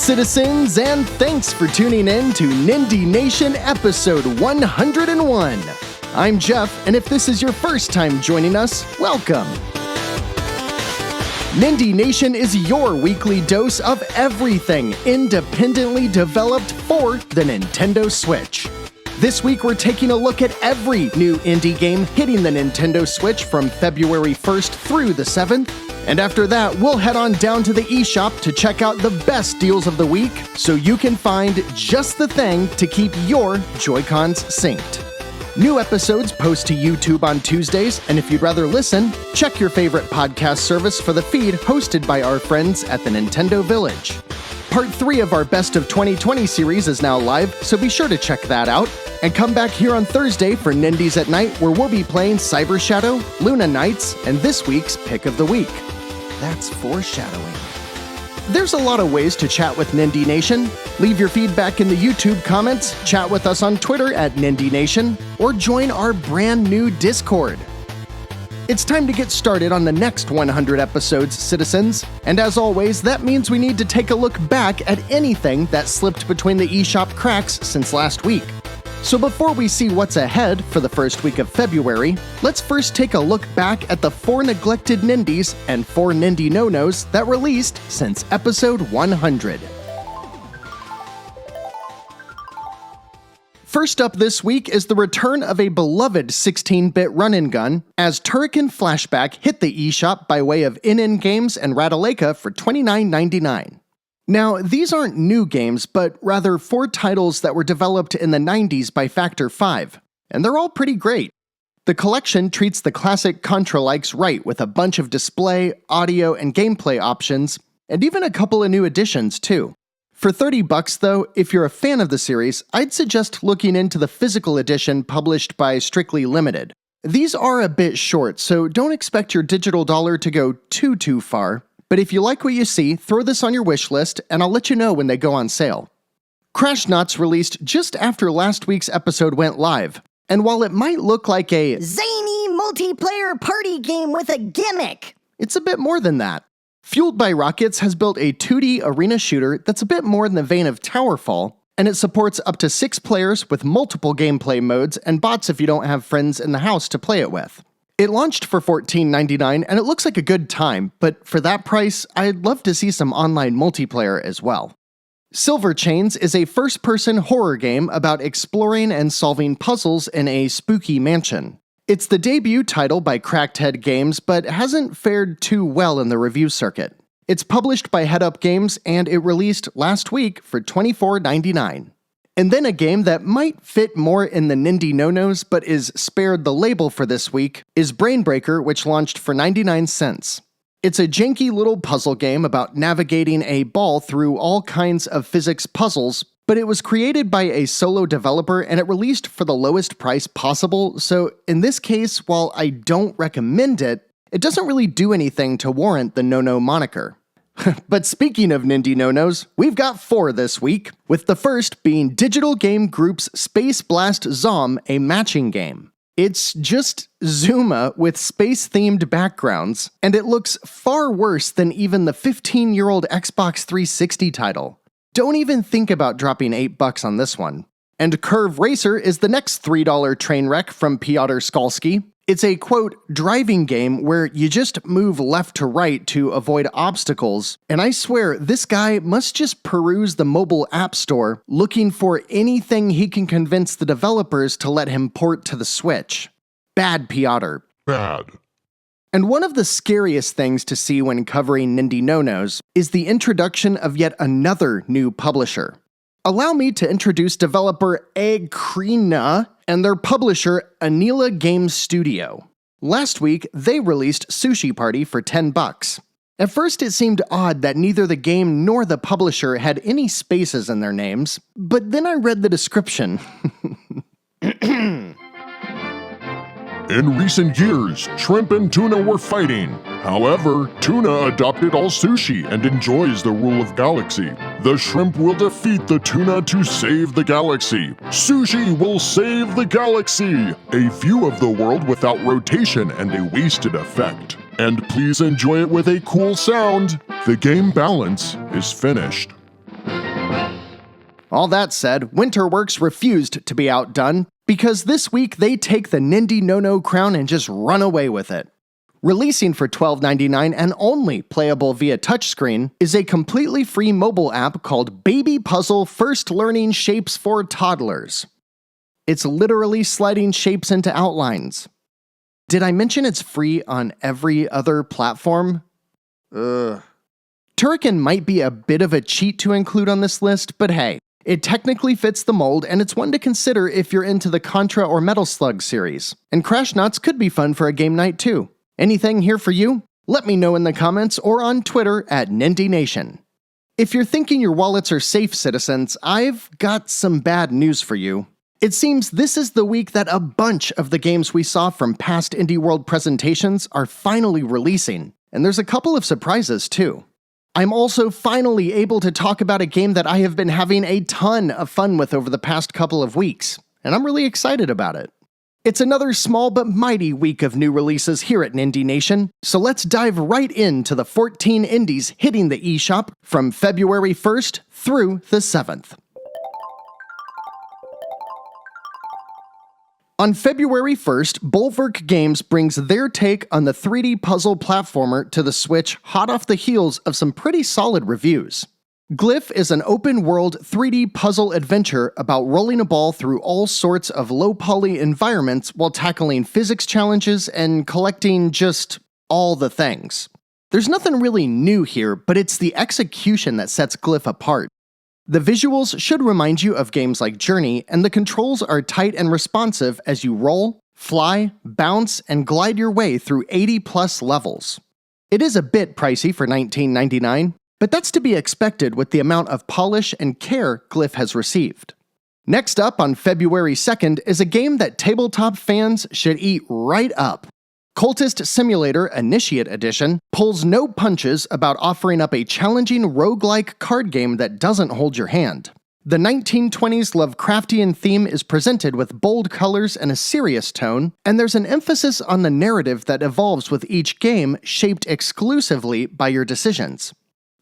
citizens, and thanks for tuning in to Nindie Nation episode 101. I'm Jeff, and if this is your first time joining us, welcome. Nindie Nation is your weekly dose of everything independently developed for the Nintendo Switch. This week we're taking a look at every new indie game hitting the Nintendo Switch from February 1st through the 7th, and after that we'll head on down to the eShop to check out the best deals of the week so you can find just the thing to keep your Joy-Cons synced. New episodes post to YouTube on Tuesdays, and if you'd rather listen, check your favorite podcast service for the feed hosted by our friends at the Nintendo Village. Part 3 of our Best of 2020 series is now live, so be sure to check that out. And come back here on Thursday for Nindies Nite, where we'll be playing Cyber Shadow, Luna Nights, and this week's Pick of the Week. That's foreshadowing. There's a lot of ways to chat with Nindie Nation. Leave your feedback in the YouTube comments, chat with us on Twitter at Nindie Nation, or join our brand new Discord. It's time to get started on the next 100 episodes, citizens. And as always, that means we need to take a look back at anything that slipped between the eShop cracks since last week. So before we see what's ahead for the first week of February, let's first take a look back at the 4 neglected Nindies and 4 Nindie no-nos that released since episode 100. First up this week is the return of a beloved 16-bit run-and-gun, as Turrican Flashback hit the eShop by way of NN Games and Ratalaika for $29.99. Now, these aren't new games, but rather 4 titles that were developed in the 90s by Factor 5, and they're all pretty great. The collection treats the classic Contra-likes right with a bunch of display, audio, and gameplay options, and even a couple of new additions too. For $30 though, if you're a fan of the series, I'd suggest looking into the physical edition published by Strictly Limited. These are a bit short, so don't expect your digital dollar to go too far. But if you like what you see, throw this on your wish list, and I'll let you know when they go on sale. Crashnauts released just after last week's episode went live, and while it might look like a zany multiplayer party game with a gimmick, it's a bit more than that. Fueled by Rockets has built a 2D arena shooter that's a bit more in the vein of Towerfall, and it supports up to 6 players with multiple gameplay modes and bots if you don't have friends in the house to play it with. It launched for $14.99, and it looks like a good time, but for that price, I'd love to see some online multiplayer as well. Silver Chains is a first-person horror game about exploring and solving puzzles in a spooky mansion. It's the debut title by Cracked Head Games, but hasn't fared too well in the review circuit. It's published by Head Up Games, and it released last week for $24.99. And then a game that might fit more in the Nindie no-nos but is spared the label for this week is Brainbreaker, which launched for 99 cents. It's a janky little puzzle game about navigating a ball through all kinds of physics puzzles, but it was created by a solo developer and it released for the lowest price possible, so in this case, while I don't recommend it, it doesn't really do anything to warrant the no-no moniker. But speaking of Nindie no-nos, we've got 4 this week, with the first being Digital Game Group's Space Blast Zom, a matching game. It's just Zuma with space-themed backgrounds, and it looks far worse than even the 15-year-old Xbox 360 title. Don't even think about dropping $8 on this one. And Curve Racer is the next $3 train wreck from Piotr Skalski. It's a, quote, driving game where you just move left to right to avoid obstacles, and I swear this guy must just peruse the mobile app store looking for anything he can convince the developers to let him port to the Switch. Bad, Piotr. Bad. And one of the scariest things to see when covering Nindie no-nos is the introduction of yet another new publisher. Allow me to introduce developer Agkrina and their publisher Anila Game Studio. Last week, they released Sushi Party for $10. At first, it seemed odd that neither the game nor the publisher had any spaces in their names, but then I read the description. In recent years, shrimp and tuna were fighting. However, tuna adopted all sushi and enjoys the rule of galaxy. The shrimp will defeat the tuna to save the galaxy. Sushi will save the galaxy! A view of the world without rotation and a wasted effect. And please enjoy it with a cool sound. The game balance is finished. All that said, Winterworks refused to be outdone, because this week they take the Nindie No-No crown and just run away with it. Releasing for $12.99 and only playable via touchscreen is a completely free mobile app called Baby Puzzle First Learning Shapes for Toddlers. It's literally sliding shapes into outlines. Did I mention it's free on every other platform? Turrican might be a bit of a cheat to include on this list, but hey, it technically fits the mold, and it's one to consider if you're into the Contra or Metal Slug series. And Crashnauts could be fun for a game night too. Anything here for you? Let me know in the comments or on Twitter at Nindie Nation. If you're thinking your wallets are safe, citizens, I've got some bad news for you. It seems this is the week that a bunch of the games we saw from past Indie World presentations are finally releasing, and there's a couple of surprises too. I'm also finally able to talk about a game that I have been having a ton of fun with over the past couple of weeks, and I'm really excited about it. It's another small but mighty week of new releases here at Nindie Nation, so let's dive right into the 14 indies hitting the eShop from February 1st through the 7th. On February 1st, Bulwark Games brings their take on the 3D puzzle platformer to the Switch hot off the heels of some pretty solid reviews. Glyph is an open-world 3D puzzle adventure about rolling a ball through all sorts of low-poly environments while tackling physics challenges and collecting just all the things. There's nothing really new here, but it's the execution that sets Glyph apart. The visuals should remind you of games like Journey, and the controls are tight and responsive as you roll, fly, bounce, and glide your way through 80-plus levels. It is a bit pricey for $19.99, but that's to be expected with the amount of polish and care Glyph has received. Next up on February 2nd is a game that tabletop fans should eat right up. Cultist Simulator Initiate Edition pulls no punches about offering up a challenging roguelike card game that doesn't hold your hand. The 1920s Lovecraftian theme is presented with bold colors and a serious tone, and there's an emphasis on the narrative that evolves with each game shaped exclusively by your decisions.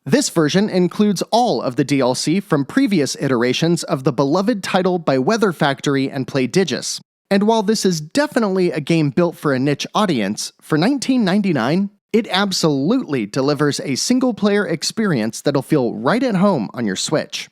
This version includes all of the DLC from previous iterations of the beloved title by Weather Factory and Playdigious. And while this is definitely a game built for a niche audience, for $19.99, it absolutely delivers a single-player experience that'll feel right at home on your Switch.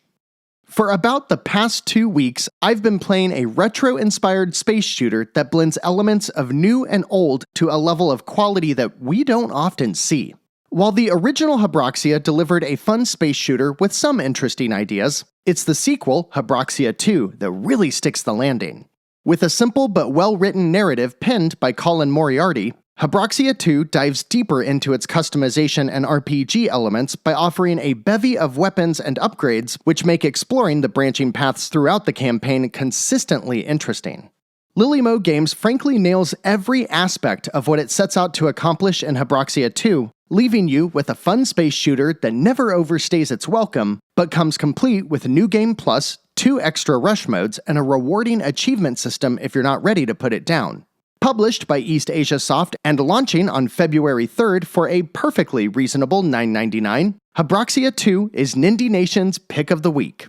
For about the past 2 weeks, I've been playing a retro-inspired space shooter that blends elements of new and old to a level of quality that we don't often see. While the original Habroxia delivered a fun space shooter with some interesting ideas, it's the sequel, Habroxia 2, that really sticks the landing. With a simple but well-written narrative penned by Colin Moriarty, Habroxia 2 dives deeper into its customization and RPG elements by offering a bevy of weapons and upgrades which make exploring the branching paths throughout the campaign consistently interesting. Lilymo Games frankly nails every aspect of what it sets out to accomplish in Habroxia 2, leaving you with a fun space shooter that never overstays its welcome, but comes complete with New Game Plus, 2 extra rush modes, and a rewarding achievement system if you're not ready to put it down. Published by East Asia Soft and launching on February 3rd for a perfectly reasonable $9.99, Habroxia 2 is Nindie Nation's pick of the week.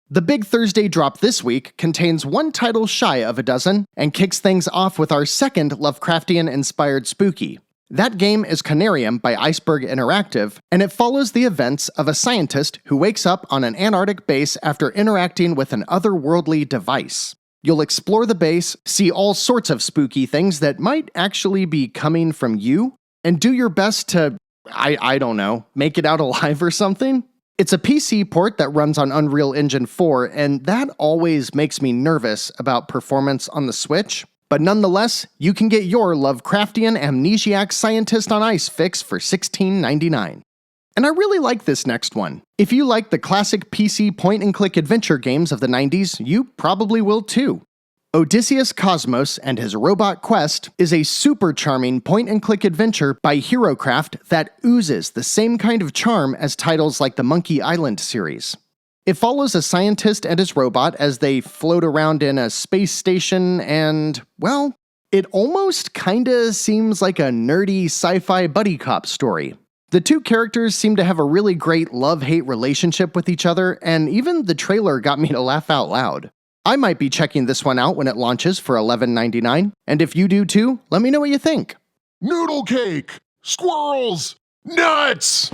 The big Thursday drop this week contains one title shy of a dozen and kicks things off with our second Lovecraftian-inspired spooky. That game is Canarium by Iceberg Interactive, and it follows the events of a scientist who wakes up on an Antarctic base after interacting with an otherworldly device. You'll explore the base, see all sorts of spooky things that might actually be coming from you, and do your best to, I don't know, make it out alive or something? It's a PC port that runs on Unreal Engine 4, and that always makes me nervous about performance on the Switch. But nonetheless, you can get your Lovecraftian amnesiac scientist on ice fix for $16.99. And I really like this next one. If you like the classic PC point-and-click adventure games of the 90s, you probably will too. Odysseus Cosmos and His Robot Quest is a super charming point-and-click adventure by HeroCraft that oozes the same kind of charm as titles like the Monkey Island series. It follows a scientist and his robot as they float around in a space station and, well, it almost kinda seems like a nerdy sci-fi buddy cop story. The two characters seem to have a really great love-hate relationship with each other, and even the trailer got me to laugh out loud. I might be checking this one out when it launches for $11.99, and if you do too, let me know what you think. Noodle cake! Squirrels! Nuts!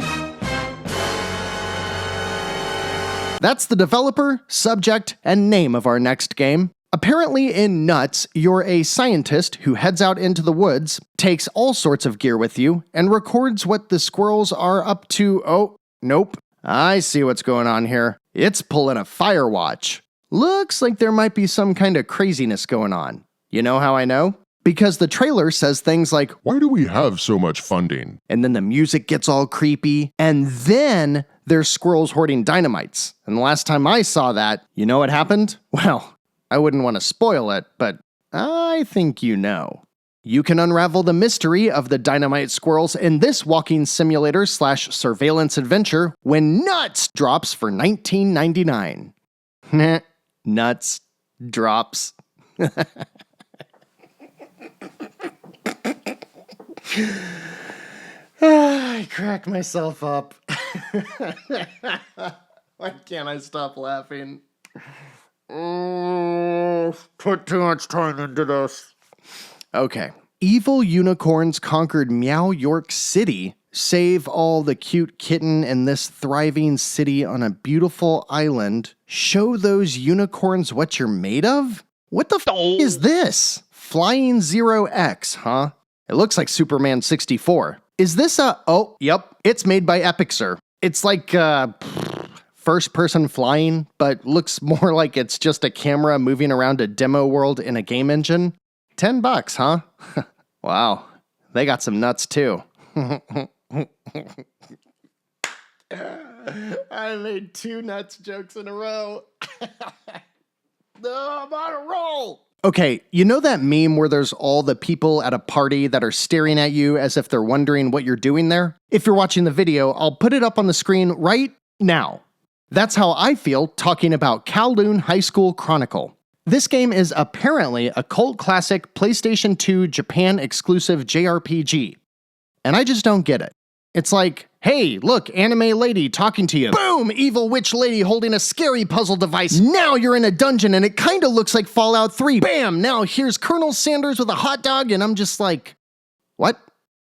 That's the developer, subject, and name of our next game. Apparently in Nuts, you're a scientist who heads out into the woods, takes all sorts of gear with you, and records what the squirrels are up to. Oh, nope. I see what's going on here. It's pulling a fire watch. Looks like there might be some kind of craziness going on. You know how I know? Because the trailer says things like, Why do we have so much funding? and then the music gets all creepy, and then there's squirrels hoarding dynamites. And the last time I saw that, you know what happened? Well, I wouldn't want to spoil it, but I think you know. You can unravel the mystery of the dynamite squirrels in this walking simulator / surveillance adventure when Nuts drops for $19.99. Nuts drops. I crack myself up. Why can't I stop laughing? Put too much time into this. Okay. Evil unicorns conquered Meow York City. Save all the cute kitten in this thriving city on a beautiful island. Show those unicorns what you're made of? What the f is this? Flying Zero X, huh? It looks like Superman 64. Is this a... Oh, yep. It's made by Epixer. It's like, first-person flying, but looks more like it's just a camera moving around a demo world in a game engine. $10, huh? Wow. They got some nuts, too. I made 2 nuts jokes in a row. No, I'm on a roll. Okay, you know that meme where there's all the people at a party that are staring at you as if they're wondering what you're doing there? If you're watching the video, I'll put it up on the screen right now. That's how I feel talking about Kowloon High School Chronicle. This game is apparently a cult classic PlayStation 2 Japan exclusive JRPG. And I just don't get it. It's like, hey, look, anime lady talking to you. Boom! Evil witch lady holding a scary puzzle device. Now you're in a dungeon and it kinda looks like Fallout 3. Bam! Now here's Colonel Sanders with a hot dog and I'm just like, what?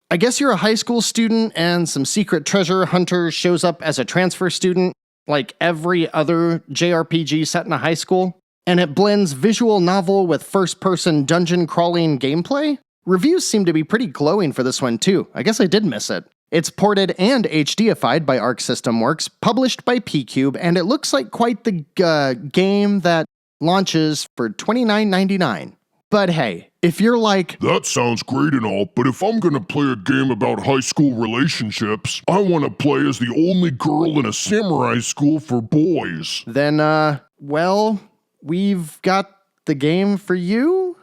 I guess you're a high school student and some secret treasure hunter shows up as a transfer student, like every other JRPG set in a high school, and it blends visual novel with first-person dungeon crawling gameplay? Reviews seem to be pretty glowing for this one too. I guess I did miss it. It's ported and HDified by Arc System Works, published by P-Cube, and it looks like quite the game that launches for $29.99. But hey, if you're like, That sounds great and all, but if I'm gonna play a game about high school relationships, I wanna play as the only girl in a samurai school for boys. then, well, we've got the game for you?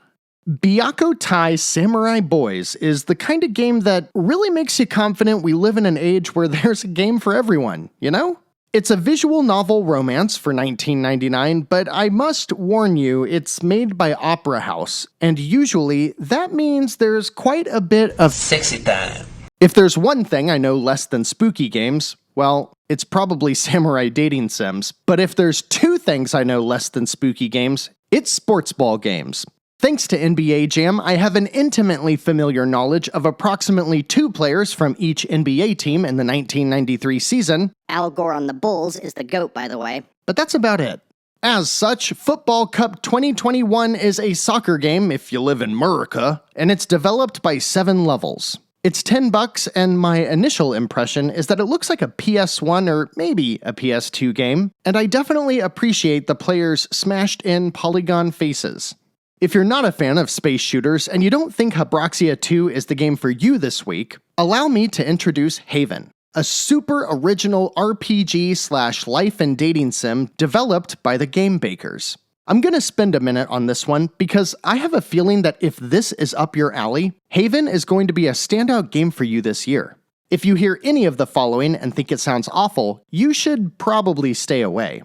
Byakko Tai Samurai Boys is the kind of game that really makes you confident we live in an age where there's a game for everyone, you know? It's a visual novel romance for $19.99, but I must warn you, it's made by Opera House, and usually that means there's quite a bit of sexy time. If there's one thing I know less than spooky games, well, it's probably samurai dating sims. But if there's 2 things I know less than spooky games, it's sports ball games. Thanks to NBA Jam, I have an intimately familiar knowledge of approximately 2 players from each NBA team in the 1993 season. Al Gore on the Bulls is the GOAT, by the way. But that's about it. As such, Football Cup 2021 is a soccer game if you live in America, and it's developed by 7 levels. It's $10, and my initial impression is that it looks like a PS1 or maybe a PS2 game, and I definitely appreciate the players' smashed-in polygon faces. If you're not a fan of space shooters and you don't think Habroxia 2 is the game for you this week, allow me to introduce Haven, a super original RPG / life and dating sim developed by the Game Bakers. I'm gonna spend a minute on this one because I have a feeling that if this is up your alley, Haven is going to be a standout game for you this year. If you hear any of the following and think it sounds awful, you should probably stay away.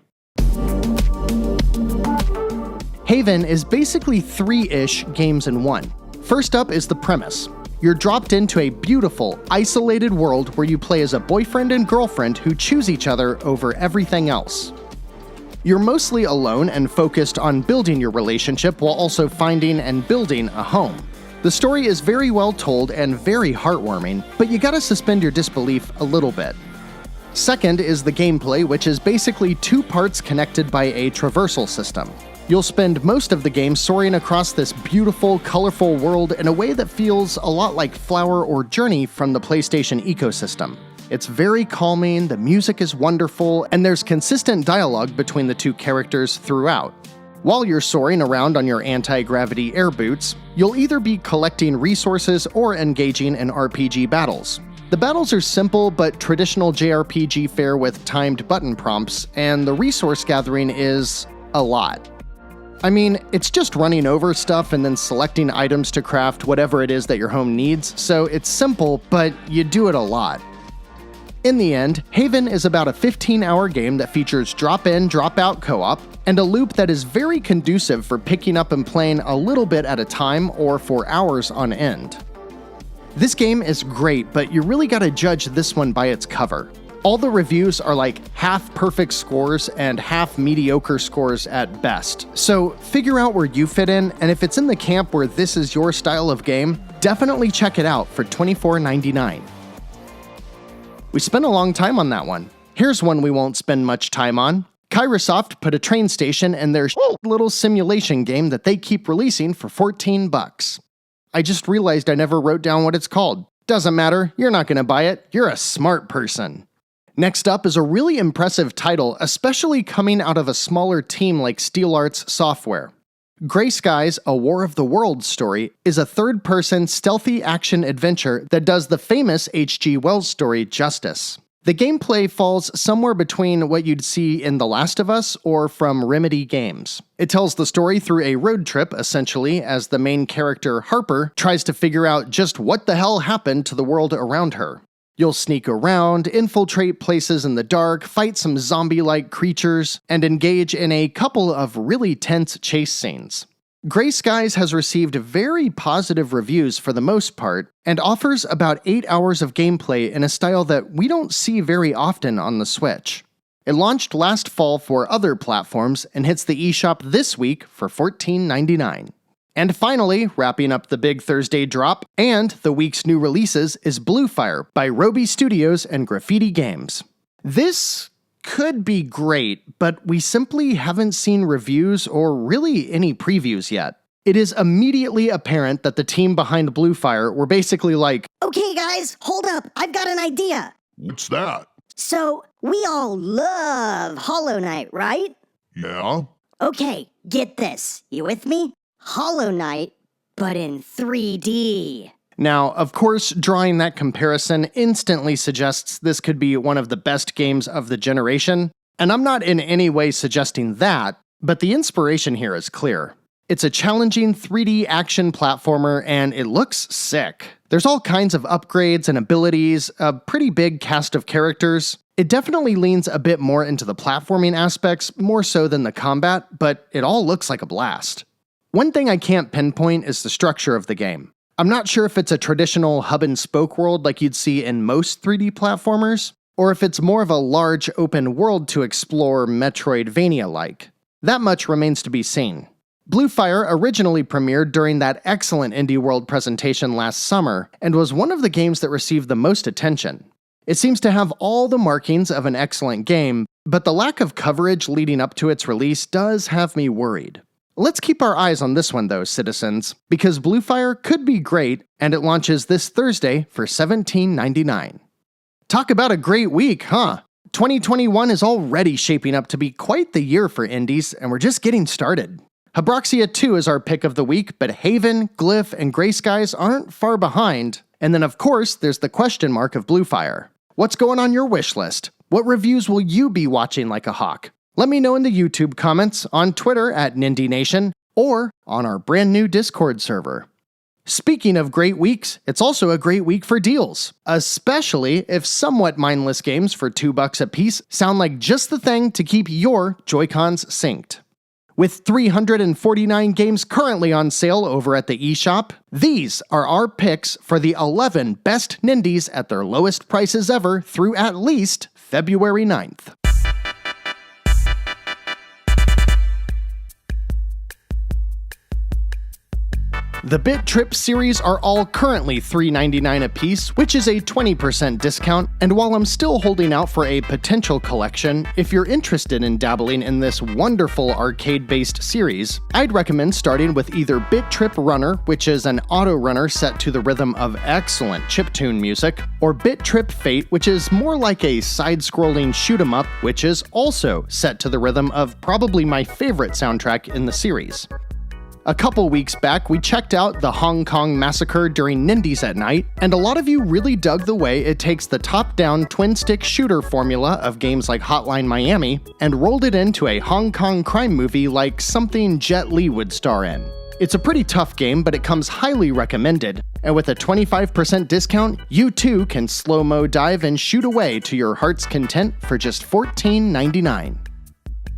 Haven is basically 3-ish games in one. First up is the premise. you're dropped into a beautiful, isolated world where you play as a boyfriend and girlfriend who choose each other over everything else. You're mostly alone and focused on building your relationship while also finding and building a home. The story is very well told and very heartwarming, but you gotta suspend your disbelief a little bit. Second is the gameplay, which is basically two parts connected by a traversal system. You'll spend most of the game soaring across this beautiful, colorful world in a way that feels a lot like Flower or Journey from the PlayStation ecosystem. It's very calming, the music is wonderful, and there's consistent dialogue between the two characters throughout. While you're soaring around on your anti-gravity air boots, you'll either be collecting resources or engaging in RPG battles. The battles are simple but traditional JRPG fare with timed button prompts, and the resource gathering is a lot. I mean, it's just running over stuff and then selecting items to craft whatever it is that your home needs, so it's simple, but you do it a lot. In the end, Haven is about a 15-hour game that features drop-in, drop-out co-op, and a loop that is very conducive for picking up and playing a little bit at a time or for hours on end. This game is great, but you really gotta judge this one by its cover. All the reviews are like half perfect scores and half mediocre scores at best. So figure out where you fit in, and if it's in the camp where this is your style of game, definitely check it out for $24.99. We spent a long time on that one. Here's one we won't spend much time on. Kairosoft put a train station in their little simulation game that they keep releasing for $14. I just realized I never wrote down what it's called. Doesn't matter, you're not gonna buy it, you're a smart person. Next up is a really impressive title, especially coming out of a smaller team like SteelArts Software. Grey Skies: A War of the Worlds story is a third-person stealthy action adventure that does the famous H.G. Wells story justice. The gameplay falls somewhere between what you'd see in The Last of Us or from Remedy Games. It tells the story through a road trip, essentially, as the main character, Harper, tries to figure out just what the hell happened to the world around her. You'll sneak around, infiltrate places in the dark, fight some zombie-like creatures, and engage in a couple of really tense chase scenes. Grey Skies has received very positive reviews for the most part, and offers about 8 hours of gameplay in a style that we don't see very often on the Switch. It launched last fall for other platforms and hits the eShop this week for $14.99. And finally, wrapping up the big Thursday drop and the week's new releases is Bluefire by Roby Studios and Graffiti Games. This could be great, but we simply haven't seen reviews or really any previews yet. It is immediately apparent that the team behind Bluefire were basically like, Okay guys, hold up, I've got an idea. What's that? So, we all love Hollow Knight, right? Yeah? Okay, get this. You with me? Hollow Knight, but in 3D. Now, of course, drawing that comparison instantly suggests this could be one of the best games of the generation, and I'm not in any way suggesting that, but the inspiration here is clear. It's a challenging 3D action platformer, and it looks sick. There's all kinds of upgrades and abilities, a pretty big cast of characters. It definitely leans a bit more into the platforming aspects, more so than the combat, but it all looks like a blast. One thing I can't pinpoint is the structure of the game. I'm not sure if it's a traditional hub-and-spoke world like you'd see in most 3D platformers, or if it's more of a large open world to explore Metroidvania-like. That much remains to be seen. Bluefire originally premiered during that excellent Indie World presentation last summer, and was one of the games that received the most attention. It seems to have all the markings of an excellent game, but the lack of coverage leading up to its release does have me worried. Let's keep our eyes on this one though, citizens, because Bluefire could be great, and it launches this Thursday for $17.99. Talk about a great week, huh? 2021 is already shaping up to be quite the year for indies, and we're just getting started. Habroxia 2 is our pick of the week, but Haven, Glyph, and Grey Skies aren't far behind. And then of course, there's the question mark of Bluefire. What's going on your wish list? What reviews will you be watching like a hawk? Let me know in the YouTube comments, on Twitter at Nindie Nation, or on our brand new Discord server. Speaking of great weeks, it's also a great week for deals, especially if somewhat mindless games for $2 a piece sound like just the thing to keep your Joy-Cons synced. With 349 games currently on sale over at the eShop, these are our picks for the 11 best Nindies at their lowest prices ever through at least February 9th. The Bit.Trip series are all currently $3.99 a piece, which is a 20% discount, and while I'm still holding out for a potential collection, if you're interested in dabbling in this wonderful arcade-based series, I'd recommend starting with either Bit.Trip Runner, which is an auto runner set to the rhythm of excellent chiptune music, or Bit.Trip Fate, which is more like a side-scrolling shoot-'em-up, which is also set to the rhythm of probably my favorite soundtrack in the series. A couple weeks back, we checked out the Hong Kong Massacre during Nindies at Night, and a lot of you really dug the way it takes the top-down twin-stick shooter formula of games like Hotline Miami and rolled it into a Hong Kong crime movie like something Jet Li would star in. It's a pretty tough game, but it comes highly recommended, and with a 25% discount, you too can slow-mo dive and shoot away to your heart's content for just $14.99.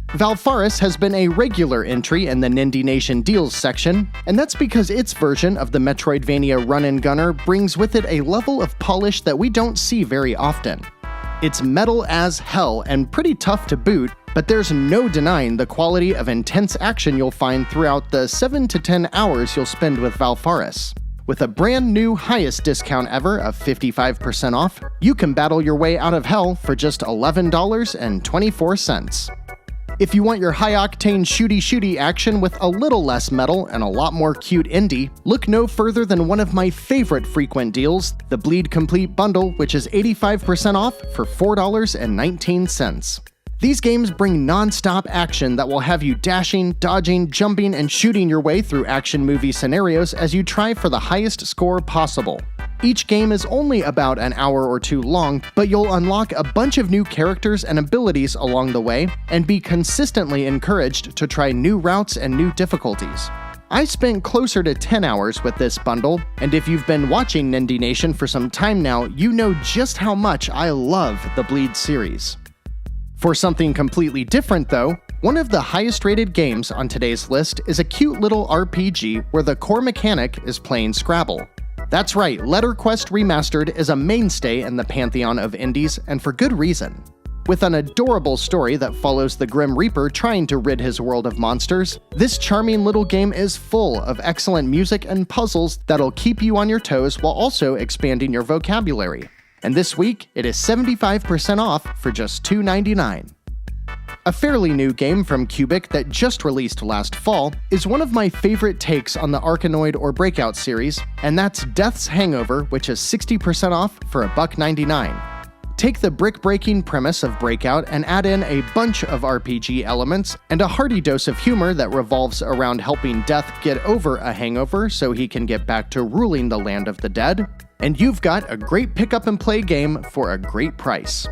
Valfaris has been a regular entry in the Nindie Nation deals section, and that's because its version of the Metroidvania run-and-gunner brings with it a level of polish that we don't see very often. It's metal as hell and pretty tough to boot, but there's no denying the quality of intense action you'll find throughout the 7 to 10 hours you'll spend with Valfaris. With a brand new highest discount ever of 55% off, you can battle your way out of hell for just $11.24. If you want your high-octane shooty-shooty action with a little less metal and a lot more cute indie, look no further than one of my favorite frequent deals, the Bleed Complete Bundle, which is 85% off for $4.19. These games bring non-stop action that will have you dashing, dodging, jumping, and shooting your way through action movie scenarios as you try for the highest score possible. Each game is only about an hour or two long, but you'll unlock a bunch of new characters and abilities along the way, and be consistently encouraged to try new routes and new difficulties. I spent closer to 10 hours with this bundle, and if you've been watching Nindie Nation for some time now, you know just how much I love the Bleed series. For something completely different though, one of the highest rated games on today's list is a cute little RPG where the core mechanic is playing Scrabble. That's right, Letter Quest Remastered is a mainstay in the pantheon of indies, and for good reason. With an adorable story that follows the Grim Reaper trying to rid his world of monsters, this charming little game is full of excellent music and puzzles that'll keep you on your toes while also expanding your vocabulary. And this week, it is 75% off for just $2.99. A fairly new game from Cubic that just released last fall is one of my favorite takes on the Arkanoid or Breakout series, and that's Death's Hangover, which is 60% off for $1.99. Take the brick-breaking premise of Breakout and add in a bunch of RPG elements and a hearty dose of humor that revolves around helping Death get over a hangover so he can get back to ruling the land of the dead, and you've got a great pick-up-and-play game for a great price.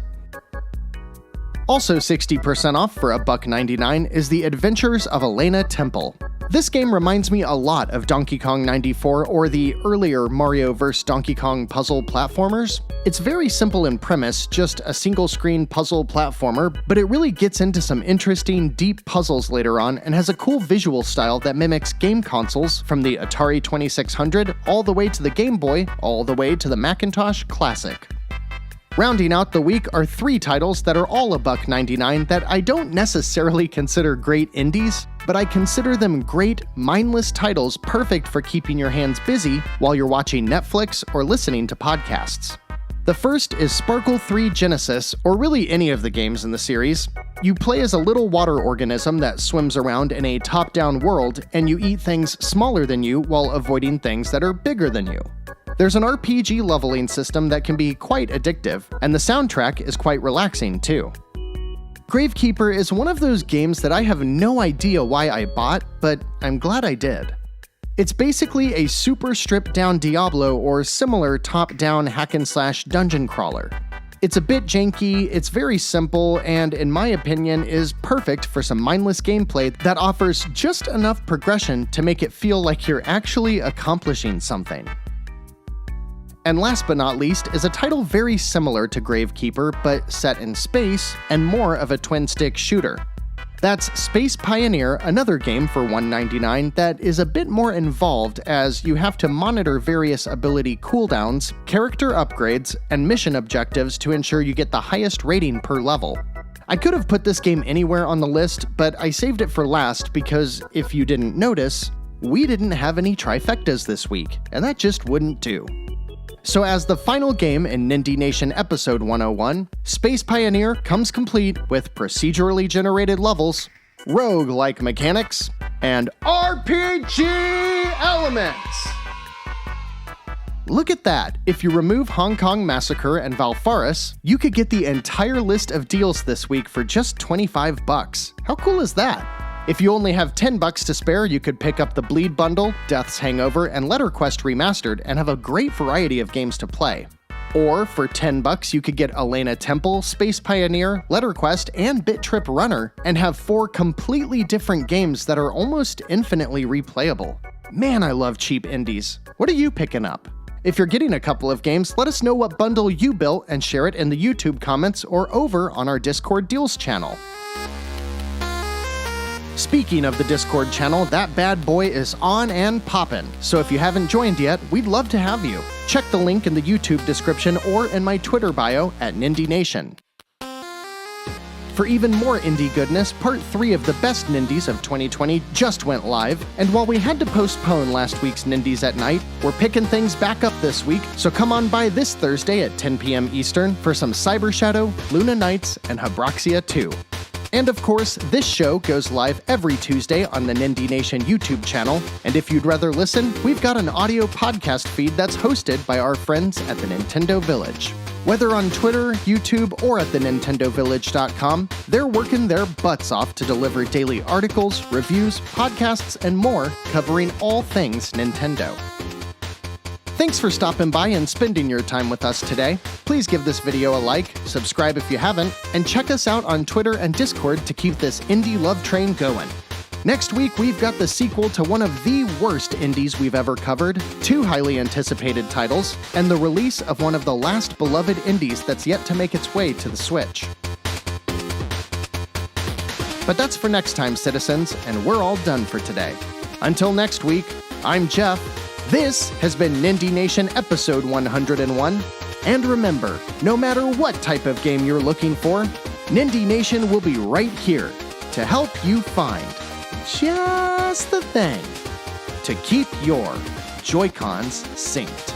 Also 60% off for $1.99 is the Adventures of Elena Temple. This game reminds me a lot of Donkey Kong 94 or the earlier Mario vs. Donkey Kong puzzle platformers. It's very simple in premise, just a single-screen puzzle platformer, but it really gets into some interesting, deep puzzles later on and has a cool visual style that mimics game consoles from the Atari 2600 all the way to the Game Boy, all the way to the Macintosh Classic. Rounding out the week are 3 titles that are all $1.99 that I don't necessarily consider great indies, but I consider them great, mindless titles perfect for keeping your hands busy while you're watching Netflix or listening to podcasts. The first is Sparkle 3 Genesis, or really any of the games in the series. You play as a little water organism that swims around in a top-down world, and you eat things smaller than you while avoiding things that are bigger than you. There's an RPG leveling system that can be quite addictive, and the soundtrack is quite relaxing too. Gravekeeper is one of those games that I have no idea why I bought, but I'm glad I did. It's basically a super stripped-down Diablo or similar top-down hack-and-slash dungeon crawler. It's a bit janky, it's very simple, and in my opinion is perfect for some mindless gameplay that offers just enough progression to make it feel like you're actually accomplishing something. And last but not least is a title very similar to Gravekeeper, but set in space and more of a twin-stick shooter. That's Space Pioneer, another game for $1.99 that is a bit more involved as you have to monitor various ability cooldowns, character upgrades, and mission objectives to ensure you get the highest rating per level. I could have put this game anywhere on the list, but I saved it for last because, if you didn't notice, we didn't have any trifectas this week, and that just wouldn't do. So as the final game in Nindie Nation episode 101, Space Pioneer comes complete with procedurally generated levels, rogue-like mechanics, and RPG elements! Look at that! If you remove Hong Kong Massacre and Valfaris, you could get the entire list of deals this week for just $25. How cool is that? If you only have $10 to spare, you could pick up the Bleed Bundle, Death's Hangover, and Letter Quest Remastered and have a great variety of games to play. Or for $10, you could get Elena Temple, Space Pioneer, Letter Quest, and Bit.Trip Runner, and have 4 completely different games that are almost infinitely replayable. Man, I love cheap indies. What are you picking up? If you're getting a couple of games, let us know what bundle you built and share it in the YouTube comments or over on our Discord Deals channel. Speaking of the Discord channel, that bad boy is on and poppin', so if you haven't joined yet, we'd love to have you. Check the link in the YouTube description or in my Twitter bio at Nindie Nation. For even more indie goodness, Part 3 of the Best Nindies of 2020 just went live, and while we had to postpone last week's Nindies at Night, we're picking things back up this week, so come on by this Thursday at 10 p.m. Eastern for some Cyber Shadow, Luna Nights, and Habroxia 2. And of course, this show goes live every Tuesday on the Nindie Nation YouTube channel, and if you'd rather listen, we've got an audio podcast feed that's hosted by our friends at the Nintendo Village. Whether on Twitter, YouTube, or at thenintendovillage.com, they're working their butts off to deliver daily articles, reviews, podcasts, and more covering all things Nintendo. Thanks for stopping by and spending your time with us today. Please give this video a like, subscribe if you haven't, and check us out on Twitter and Discord to keep this indie love train going. Next week, we've got the sequel to one of the worst indies we've ever covered, 2 highly anticipated titles, and the release of one of the last beloved indies that's yet to make its way to the Switch. But that's for next time, citizens, and we're all done for today. Until next week, I'm Jeff. This has been Nindie Nation episode 101, and remember, no matter what type of game you're looking for, Nindie Nation will be right here to help you find just the thing to keep your Joy-Cons synced.